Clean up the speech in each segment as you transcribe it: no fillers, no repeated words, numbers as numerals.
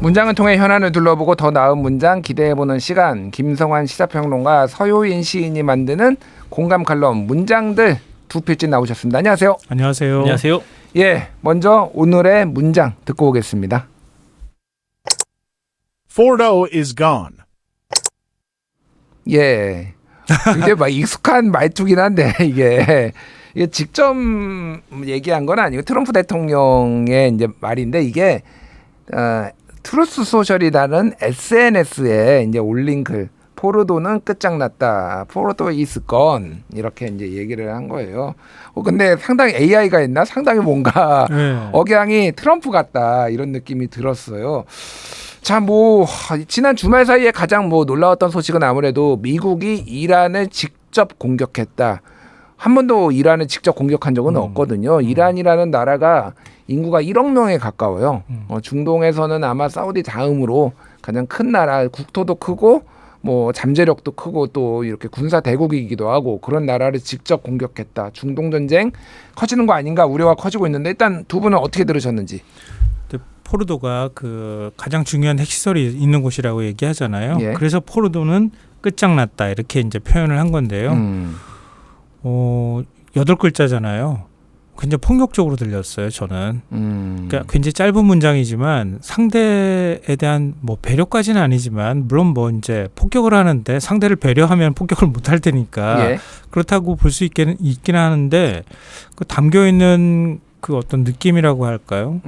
문장을 통해 현안을 둘러보고 더 나은 문장 기대해보는 시간. 김성환 시사평론가 서효인 시인이 만드는 공감 칼럼 문장들 두 필진 나오셨습니다. 안녕하세요. 안녕하세요. 안녕하세요. 예, 먼저 오늘의 문장 듣고 오겠습니다. Fordo is gone. 예, 이제 막 익숙한 말투긴 한데 이게 직접 얘기한 건 아니고 트럼프 대통령의 이제 말인데 이게 트루스 소셜이라는 SNS에 이제 올린 글. 포르도는 끝장났다. 포르도 is gone. 이렇게 이제 얘기를 한 거예요. 근데 상당히 AI가 있나? 상당히 뭔가 억양이 트럼프 같다. 이런 느낌이 들었어요. 자, 지난 주말 사이에 가장 놀라웠던 소식은 아무래도 미국이 이란을 직접 공격했다. 한 번도 이란을 직접 공격한 적은 없거든요. 이란이라는 나라가 인구가 1억 명에 가까워요. 중동에서는 아마 사우디 다음으로 가장 큰 나라, 국토도 크고 잠재력도 크고 또 이렇게 군사 대국이기도 하고 그런 나라를 직접 공격했다. 중동 전쟁 커지는 거 아닌가 우려가 커지고 있는데 일단 두 분은 어떻게 들으셨는지. 포르도가 그 가장 중요한 핵시설이 있는 곳이라고 얘기하잖아요. 예. 그래서 포르도는 끝장났다 이렇게 이제 표현을 한 건데요. 8글자잖아요. 굉장히 폭력적으로 들렸어요. 저는. 그러니까 굉장히 짧은 문장이지만 상대에 대한 배려까지는 아니지만 물론 이제 폭격을 하는데 상대를 배려하면 폭격을 못할 테니까 예. 그렇다고 볼 수 있긴 하는데 그 담겨 있는 그 어떤 느낌이라고 할까요?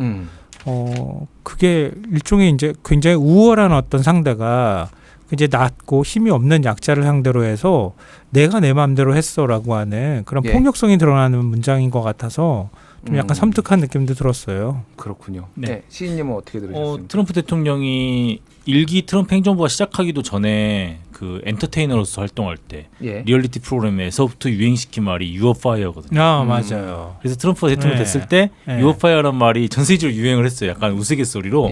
그게 일종의 이제 굉장히 우월한 어떤 상대가 이제 낮고 힘이 없는 약자를 상대로 해서 내가 내 마음대로 했어라고 하는 그런 폭력성이 드러나는 문장인 것 같아서 좀 약간 섬뜩한 느낌도 들었어요. 그렇군요. 네. 네. 시인님은 어떻게 들으셨습니까? 트럼프 대통령이 일기 트럼프 행정부가 시작하기도 전에 그 엔터테이너로서 활동할 때 리얼리티 프로그램에서부터 유행시킨 말이 You are fire거든요. 맞아요. 그래서 트럼프 대통령 됐을 때 You are fire라는 말이 전 세계적으로 유행을 했어요. 약간 우스갯소리로.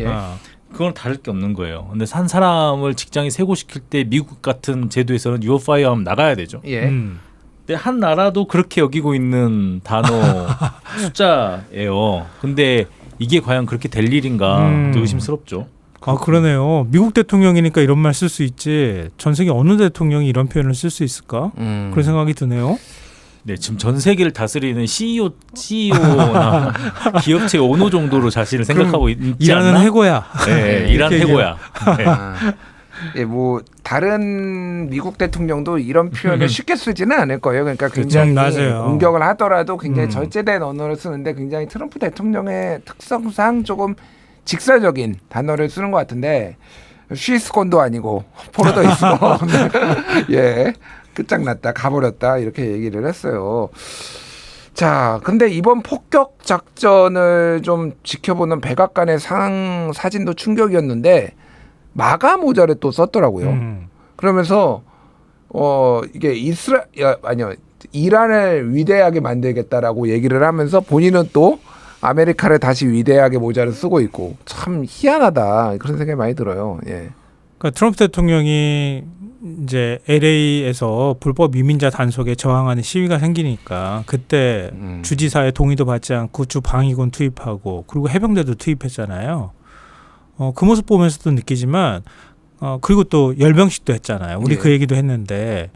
그건 다를 게 없는 거예요. 근데 한 사람을 직장에 세고시킬 때 미국 같은 제도에서는 You are fire 하면 나가야 되죠. 근데 한 나라도 그렇게 여기고 있는 단어 숫자예요. 근데 이게 과연 그렇게 될 일인가 또 의심스럽죠. 그러네요. 미국 대통령이니까 이런 말 쓸 수 있지 전 세계 어느 대통령이 이런 표현을 쓸 수 있을까? 그런 생각이 드네요. 네, 지금 전 세계를 다스리는 CEO나 기업체 오너 정도로 자신을 생각하고 있지 이라는 않나? 해고야. 네, 이란 해고야. 네. 다른 미국 대통령도 이런 표현을 쉽게 쓰지는 않을 거예요. 그러니까 굉장히 맞아요. 공격을 하더라도 굉장히 절제된 언어를 쓰는데 굉장히 트럼프 대통령의 특성상 조금 직설적인 단어를 쓰는 것 같은데 쉬스콘도 아니고 포르도 있고 예. 끝장났다, 가버렸다 이렇게 얘기를 했어요. 자, 근데 이번 폭격 작전을 좀 지켜보는 백악관의 사진도 충격이었는데 마가 모자를 또 썼더라고요. 그러면서 이게 이란을 위대하게 만들겠다라고 얘기를 하면서 본인은 또 아메리카를 다시 위대하게 모자를 쓰고 있고 참 희한하다 그런 생각이 많이 들어요. 예. 그러니까 트럼프 대통령이 이제 LA에서 불법 이민자 단속에 저항하는 시위가 생기니까 그때 주지사의 동의도 받지 않고 주 방위군 투입하고 그리고 해병대도 투입했잖아요. 그 모습 보면서도 느끼지만 그리고 또 열병식도 했잖아요. 우리 그 얘기도 했는데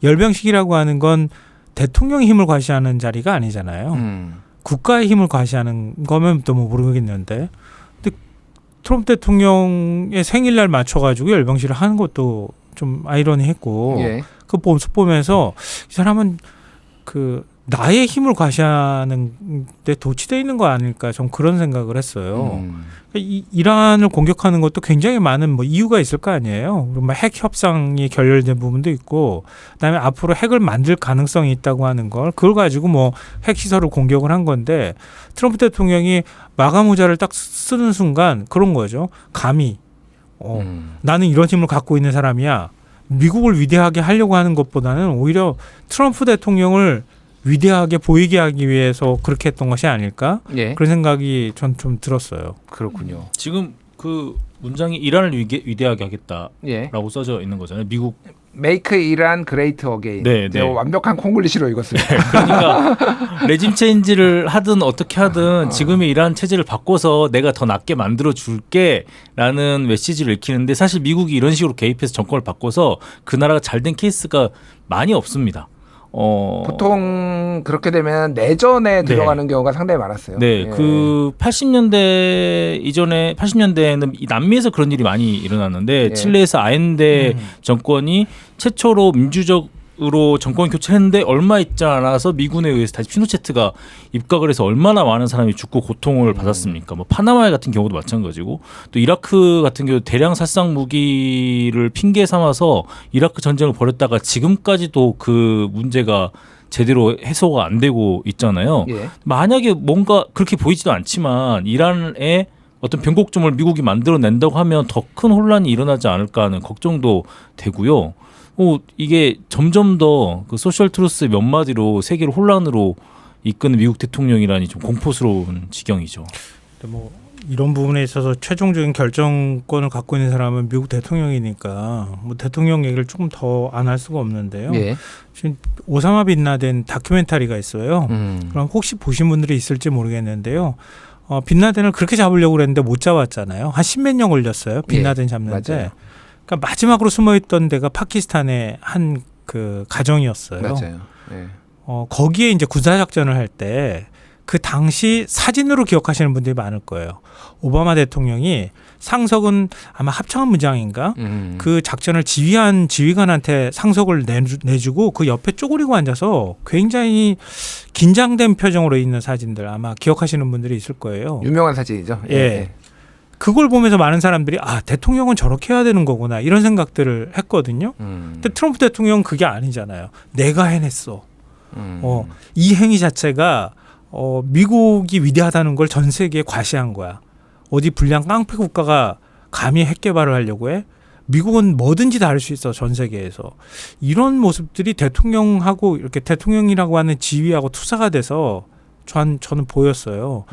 열병식이라고 하는 건 대통령의 힘을 과시하는 자리가 아니잖아요. 국가의 힘을 과시하는 거면 또 모르겠는데 근데 트럼프 대통령의 생일날 맞춰가지고 열병식을 하는 것도 좀 아이러니했고 그 모습 보면서 이 사람은 그 나의 힘을 과시하는 데 도취되어 있는 거 아닐까 좀 그런 생각을 했어요. 이란을 공격하는 것도 굉장히 많은 이유가 있을 거 아니에요. 핵 협상이 결렬된 부분도 있고 그다음에 앞으로 핵을 만들 가능성이 있다고 하는 걸 그걸 가지고 핵 시설을 공격을 한 건데 트럼프 대통령이 마가 모자를 딱 쓰는 순간 그런 거죠. 감히 나는 이런 힘을 갖고 있는 사람이야. 미국을 위대하게 하려고 하는 것보다는 오히려 트럼프 대통령을 위대하게 보이게 하기 위해서 그렇게 했던 것이 아닐까? 그런 생각이 전 좀 들었어요. 그렇군요. 지금 그 문장이 이란을 위대하게 하겠다라고 예. 써져 있는 거잖아요. 미국 Make Iran Great Again. 네, 네. 완벽한 콩글리시로 읽었습니다. 그러니까 레짐 체인지를 하든 어떻게 하든 지금의 이란 체제를 바꿔서 내가 더 낫게 만들어 줄게라는 메시지를 읽히는데 사실 미국이 이런 식으로 개입해서 정권을 바꿔서 그 나라가 잘 된 케이스가 많이 없습니다. 보통 그렇게 되면 내전에 들어가는 경우가 상당히 많았어요. 네, 예. 그 80년대 이전에 80년대에는 이 남미에서 그런 일이 많이 일어났는데 예. 칠레에서 아엔데 정권이 최초로 민주적으로 정권 교체했는데 얼마 있지 않아서 미군에 의해서 다시 피노체트가 입각을 해서 얼마나 많은 사람이 죽고 고통을 받았습니까? 뭐 파나마 같은 경우도 마찬가지고 또 이라크 같은 경우 대량 살상 무기를 핑계 삼아서 이라크 전쟁을 벌였다가 지금까지도 그 문제가 제대로 해소가 안 되고 있잖아요. 예. 만약에 뭔가 그렇게 보이지도 않지만 이란의 어떤 변곡점을 미국이 만들어낸다고 하면 더 큰 혼란이 일어나지 않을까 하는 걱정도 되고요. 이게 점점 더 그 소셜 트루스의 몇 마디로 세계를 혼란으로 이끄는 미국 대통령이라니 좀 공포스러운 지경이죠. 뭐 이런 부분에 있어서 최종적인 결정권을 갖고 있는 사람은 미국 대통령이니까 뭐 대통령 얘기를 조금 더 안 할 수가 없는데요. 예. 지금 오사마 빈 라덴 다큐멘터리가 있어요. 그럼 혹시 보신 분들이 있을지 모르겠는데요. 빈 라덴을 그렇게 잡으려고 그랬는데 못 잡았잖아요. 한 10몇 년 걸렸어요. 빈 라덴 잡는데. 맞아요. 그러니까 마지막으로 숨어있던 데가 파키스탄의 한 그 가정이었어요. 맞아요. 예. 거기에 이제 군사작전을 할 때 그 당시 사진으로 기억하시는 분들이 많을 거예요. 오바마 대통령이 상석은 아마 합창한 문장인가? 그 작전을 지휘한 지휘관한테 상석을 내주고 그 옆에 쪼그리고 앉아서 굉장히 긴장된 표정으로 있는 사진들 아마 기억하시는 분들이 있을 거예요. 유명한 사진이죠. 예. 그걸 보면서 많은 사람들이 대통령은 저렇게 해야 되는 거구나 이런 생각들을 했거든요. 근데 트럼프 대통령은 그게 아니잖아요. 내가 해냈어. 이 행위 자체가 미국이 위대하다는 걸 전 세계에 과시한 거야. 어디 불량 깡패 국가가 감히 핵 개발을 하려고 해? 미국은 뭐든지 다 할 수 있어 전 세계에서. 이런 모습들이 대통령하고 이렇게 대통령이라고 하는 지위하고 투사가 돼서 저는 보였어요.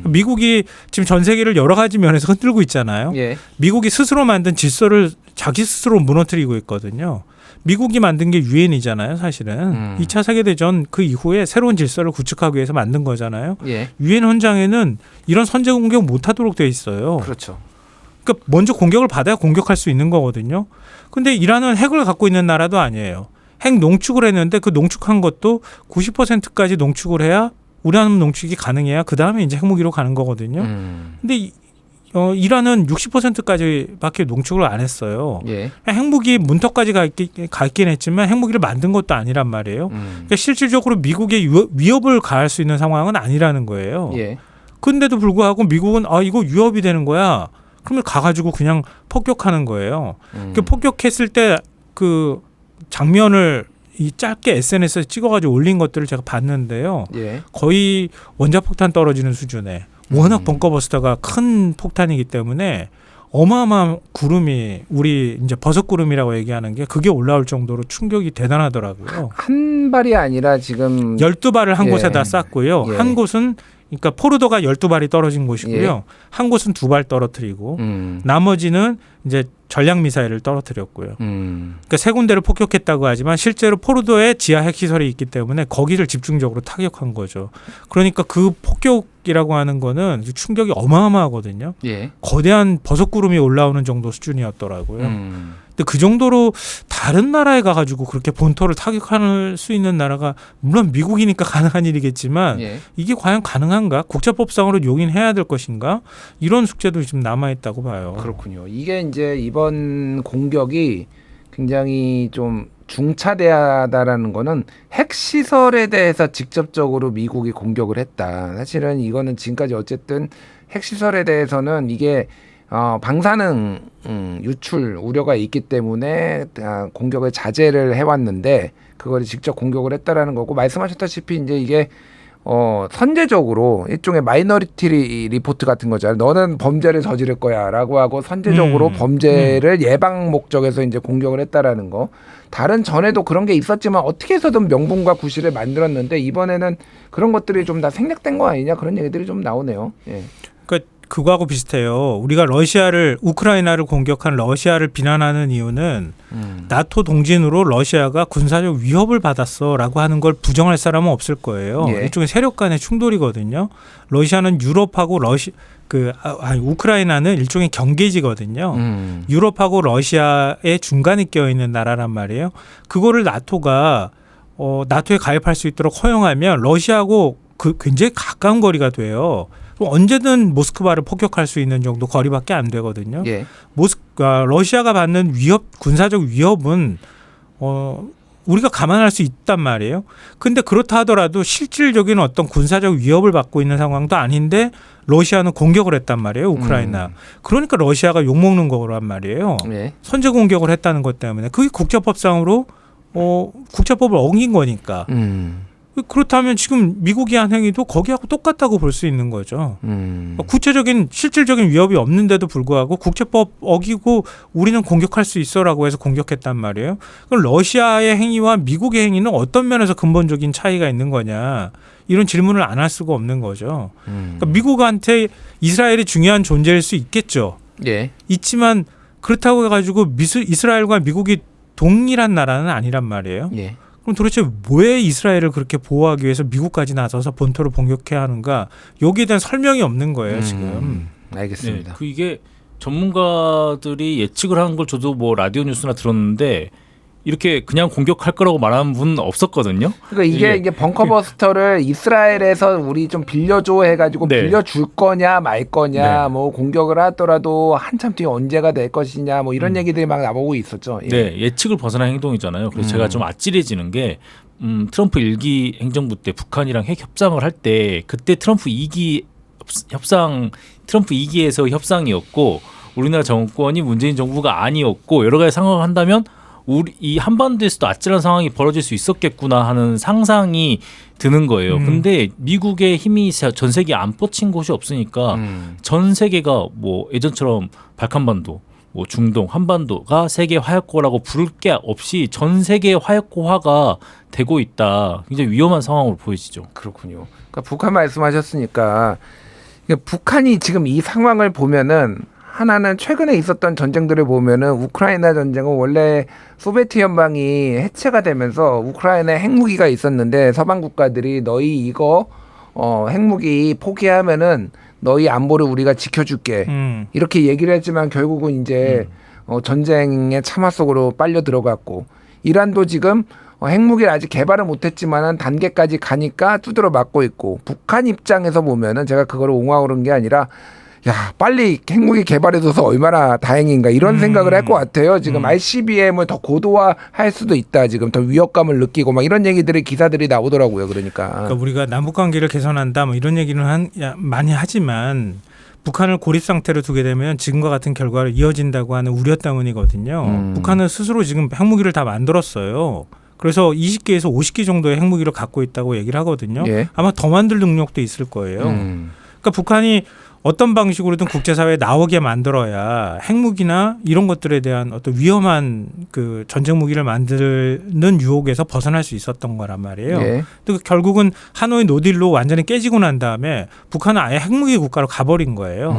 미국이 지금 전 세계를 여러 가지 면에서 흔들고 있잖아요. 예. 미국이 스스로 만든 질서를 자기 스스로 무너뜨리고 있거든요. 미국이 만든 게 유엔이잖아요, 사실은. 2차 세계대전 그 이후에 새로운 질서를 구축하기 위해서 만든 거잖아요. 예. 유엔 헌장에는 이런 선제 공격 못하도록 돼 있어요. 그렇죠. 그러니까 먼저 공격을 받아야 공격할 수 있는 거거든요. 근데 이란은 핵을 갖고 있는 나라도 아니에요. 핵 농축을 했는데 그 농축한 것도 90%까지 농축을 해야 우라늄 농축이 가능해야 그 다음에 이제 핵무기로 가는 거거든요. 근데 이란은 60%까지밖에 농축을 안 했어요. 예. 핵무기 문턱까지 갔긴 했지만 핵무기를 만든 것도 아니란 말이에요. 그러니까 실질적으로 미국의 위협을 가할 수 있는 상황은 아니라는 거예요. 예. 근데도 불구하고 미국은 이거 위협이 되는 거야. 그러면 가가지고 그냥 폭격하는 거예요. 그 폭격했을 때 그 장면을 이 짧게 SNS에 찍어가지고 올린 것들을 제가 봤는데요. 예. 거의 원자폭탄 떨어지는 수준에 워낙 벙커버스터가 큰 폭탄이기 때문에 어마어마한 구름이 우리 이제 버섯구름이라고 얘기하는 게 그게 올라올 정도로 충격이 대단하더라고요. 한 발이 아니라 지금 12발을 한 예. 곳에다 쐈고요. 예. 한 곳은 그러니까 포르도가 12발이 떨어진 곳이고요. 예. 한 곳은 2발 떨어뜨리고 나머지는 이제 전략 미사일을 떨어뜨렸고요. 그러니까 세 군데를 폭격했다고 하지만 실제로 포르도에 지하 핵시설이 있기 때문에 거기를 집중적으로 타격한 거죠. 그러니까 그 폭격이라고 하는 거는 충격이 어마어마하거든요. 예. 거대한 버섯구름이 올라오는 정도 수준이었더라고요. 근데 그 정도로 다른 나라에 가가지고 그렇게 본토를 타격할 수 있는 나라가 물론 미국이니까 가능한 일이겠지만 예. 이게 과연 가능한가? 국제법상으로 용인해야 될 것인가? 이런 숙제도 지금 남아있다고 봐요. 그렇군요. 이게 이제 이번 공격이 굉장히 좀 중차대하다라는 거는 핵시설에 대해서 직접적으로 미국이 공격을 했다. 사실은 이거는 지금까지 어쨌든 핵시설에 대해서는 이게 방사능 유출 우려가 있기 때문에 공격을 자제를 해왔는데 그걸 직접 공격을 했다라는 거고 말씀하셨다시피 이제 이게 선제적으로 일종의 마이너리티 리포트 같은 거잖아요. 너는 범죄를 저지를 거야라고 하고 선제적으로 범죄를 예방 목적에서 이제 공격을 했다라는 거. 다른 전에도 그런 게 있었지만 어떻게 해서든 명분과 구실을 만들었는데 이번에는 그런 것들이 좀 다 생략된 거 아니냐 그런 얘기들이 좀 나오네요. 예. 그러니까 그거하고 비슷해요. 우리가 우크라이나를 공격한 러시아를 비난하는 이유는 나토 동진으로 러시아가 군사적 위협을 받았어라고 하는 걸 부정할 사람은 없을 거예요. 예. 이쪽은 세력 간의 충돌이거든요. 러시아는 유럽하고 우크라이나는 일종의 경계지거든요. 유럽하고 러시아의 중간에 껴 있는 나라란 말이에요. 그거를 나토가 나토에 가입할 수 있도록 허용하면 러시아하고 굉장히 가까운 거리가 돼요. 언제든 모스크바를 폭격할 수 있는 정도 거리밖에 안 되거든요. 예. 러시아가 받는 군사적 위협은 우리가 감안할 수 있단 말이에요. 근데 그렇다 하더라도 실질적인 어떤 군사적 위협을 받고 있는 상황도 아닌데 러시아는 공격을 했단 말이에요. 우크라이나. 그러니까 러시아가 욕먹는 거란 말이에요. 예. 선제 공격을 했다는 것 때문에. 그게 국제법상으로 국제법을 어긴 거니까. 그렇다면 지금 미국이 한 행위도 거기하고 똑같다고 볼 수 있는 거죠. 구체적인 실질적인 위협이 없는데도 불구하고 국제법 어기고 우리는 공격할 수 있어라고 해서 공격했단 말이에요. 그럼 러시아의 행위와 미국의 행위는 어떤 면에서 근본적인 차이가 있는 거냐. 이런 질문을 안 할 수가 없는 거죠. 그러니까 미국한테 이스라엘이 중요한 존재일 수 있겠죠. 예. 있지만 그렇다고 해가지고 이스라엘과 미국이 동일한 나라는 아니란 말이에요. 예. 그럼 도대체 왜 이스라엘을 그렇게 보호하기 위해서 미국까지 나서서 본토를 공격해야 하는가? 여기에 대한 설명이 없는 거예요, 지금. 알겠습니다. 네, 이게 전문가들이 예측을 하는 걸 저도 뭐 라디오 뉴스나 들었는데 이렇게 그냥 공격할 거라고 말하는 분은 없었거든요. 그러니까 이게 벙커버스터를 이스라엘에서 우리 좀 빌려줘 해가지고 네. 빌려줄 거냐 말 거냐 네. 뭐 공격을 하더라도 한참 뒤에 언제가 될 것이냐 뭐 이런 얘기들이 막 나오고 있었죠. 예. 네, 예측을 벗어난 행동이잖아요. 그래서 제가 좀 아찔해지는 게 트럼프 1기 행정부 때 북한이랑 핵 협상을 할 때 그때 트럼프 2기에서 협상이었고 우리나라 정권이 문재인 정부가 아니었고 여러 가지 상황을 한다면 우리 이 한반도에서도 아찔한 상황이 벌어질 수 있었겠구나 하는 상상이 드는 거예요. 근데 미국의 힘이 전 세계에 안 뻗친 곳이 없으니까 전 세계가 뭐 예전처럼 발칸반도, 뭐 중동, 한반도가 세계 화약고라고 부를 게 없이 전 세계 화약고화가 되고 있다. 굉장히 위험한 상황으로 보여지죠. 그렇군요. 그러니까 북한 말씀하셨으니까 북한이 지금 이 상황을 보면은 하나는 최근에 있었던 전쟁들을 보면은 우크라이나 전쟁은 원래 소비에트 연방이 해체가 되면서 우크라이나에 핵무기가 있었는데 서방 국가들이 너희 이거 핵무기 포기하면은 너희 안보를 우리가 지켜줄게 이렇게 얘기를 했지만 결국은 이제 전쟁의 참화 속으로 빨려 들어갔고 이란도 지금 핵무기를 아직 개발을 못했지만은 단계까지 가니까 두드러 맞고 있고 북한 입장에서 보면은 제가 그거를 옹호하고 그런 게 아니라 야 빨리 핵무기 개발해줘서 얼마나 다행인가 이런 생각을 할 것 같아요. 지금 ICBM을 더 고도화할 수도 있다. 지금 더 위협감을 느끼고 막 이런 얘기들이 기사들이 나오더라고요. 그러니까 우리가 남북 관계를 개선한다 뭐 이런 얘기는 많이 하지만 북한을 고립 상태로 두게 되면 지금과 같은 결과를 이어진다고 하는 우려 때문이거든요. 북한은 스스로 지금 핵무기를 다 만들었어요. 그래서 20개에서 50개 정도의 핵무기를 갖고 있다고 얘기를 하거든요. 예. 아마 더 만들 능력도 있을 거예요. 그러니까 북한이 어떤 방식으로든 국제사회에 나오게 만들어야 핵무기나 이런 것들에 대한 어떤 위험한 그 전쟁 무기를 만드는 유혹에서 벗어날 수 있었던 거란 말이에요. 예. 또 결국은 하노이 노딜로 완전히 깨지고 난 다음에 북한은 아예 핵무기 국가로 가버린 거예요.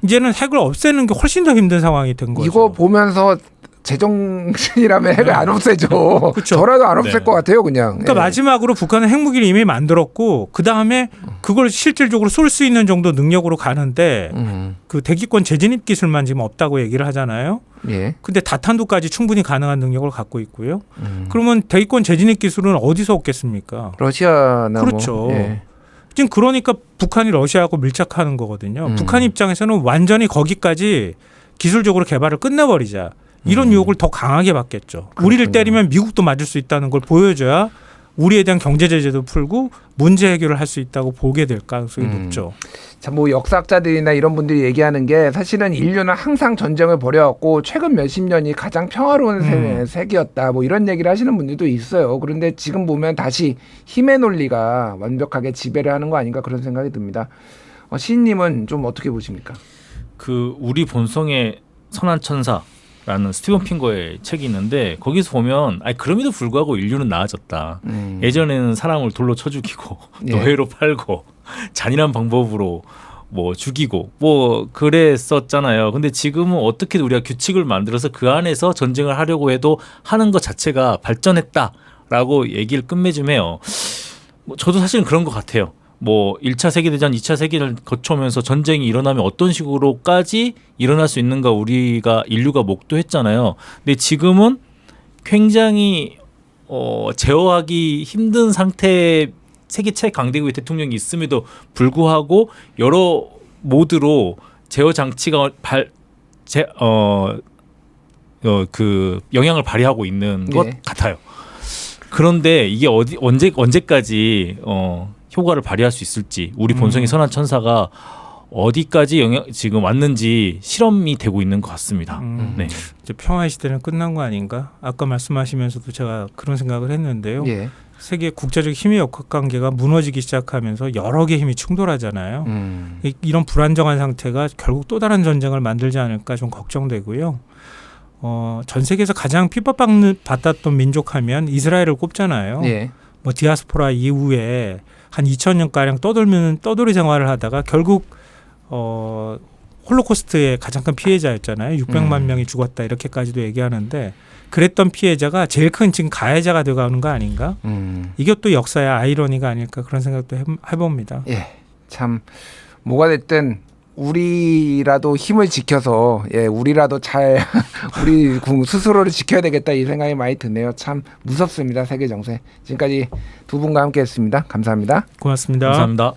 이제는 핵을 없애는 게 훨씬 더 힘든 상황이 된 거죠. 이거 보면서 제정신이라면 핵을 안 없애죠. 그쵸. 저라도 안 없앨 것 같아요, 그냥. 그러니까 마지막으로 북한은 핵무기를 이미 만들었고 그 다음에 그걸 실질적으로 쏠 수 있는 정도 능력으로 가는데 그 대기권 재진입 기술만 지금 없다고 얘기를 하잖아요. 예. 근데 다탄두까지 충분히 가능한 능력을 갖고 있고요. 그러면 대기권 재진입 기술은 어디서 얻겠습니까? 러시아나 그렇죠. 뭐. 예. 지금 그러니까 북한이 러시아하고 밀착하는 거거든요. 북한 입장에서는 완전히 거기까지 기술적으로 개발을 끝내버리자. 이런 유혹을 더 강하게 받겠죠. 그렇군요. 우리를 때리면 미국도 맞을 수 있다는 걸 보여줘야 우리에 대한 경제 제재도 풀고 문제 해결을 할 수 있다고 보게 될 가능성이 높죠. 자, 뭐 역사학자들이나 이런 분들이 얘기하는 게 사실은 인류는 항상 전쟁을 벌여왔고 최근 몇십 년이 가장 평화로운 세계였다. 뭐 이런 얘기를 하시는 분들도 있어요. 그런데 지금 보면 다시 힘의 논리가 완벽하게 지배를 하는 거 아닌가 그런 생각이 듭니다. 시인님은 좀 어떻게 보십니까? 그 우리 본성의 선한 천사 라는 스티븐 핑거의 책이 있는데 거기서 보면 그럼에도 불구하고 인류는 나아졌다. 예전에는 사람을 돌로 쳐 죽이고 예. 노예로 팔고 잔인한 방법으로 뭐 죽이고 뭐 그랬었잖아요. 근데 지금은 어떻게 우리가 규칙을 만들어서 그 안에서 전쟁을 하려고 해도 하는 것 자체가 발전했다라고 얘기를 끝맺음해요. 뭐 저도 사실은 그런 것 같아요. 뭐 1차 세계대전, 2차 세계를 거쳐오면서 전쟁이 일어나면 어떤 식으로까지 일어날 수 있는가 우리가 인류가 목도했잖아요. 근데 지금은 굉장히 제어하기 힘든 상태의 세계 최강대국의 대통령이 있음에도 불구하고 여러 모드로 제어 장치가 그 영향을 발휘하고 있는 것 같아요. 그런데 이게 언제까지 효과를 발휘할 수 있을지 우리 본성이 선한 천사가 어디까지 지금 왔는지 실험이 되고 있는 것 같습니다. 네. 이제 평화의 시대는 끝난 거 아닌가? 아까 말씀하시면서도 제가 그런 생각을 했는데요. 예. 세계 국제적 힘의 역학관계가 무너지기 시작하면서 여러 개의 힘이 충돌하잖아요. 이런 불안정한 상태가 결국 또 다른 전쟁을 만들지 않을까 좀 걱정되고요. 전 세계에서 가장 핍박받았던 민족하면 이스라엘을 꼽잖아요. 예. 뭐 디아스포라 이후에 한 2000년가량 떠돌이 생활을 하다가 결국 홀로코스트의 가장 큰 피해자였잖아요. 600만 명이 죽었다 이렇게까지도 얘기하는데 그랬던 피해자가 제일 큰 지금 가해자가 되어가는 거 아닌가? 이게 또 역사의 아이러니가 아닐까 그런 생각도 해봅니다. 예, 참 뭐가 됐든 우리라도 힘을 지켜서 우리라도 잘 우리 스스로를 지켜야 되겠다 이 생각이 많이 드네요. 참 무섭습니다. 세계 정세. 지금까지 두 분과 함께했습니다. 감사합니다. 고맙습니다. 감사합니다.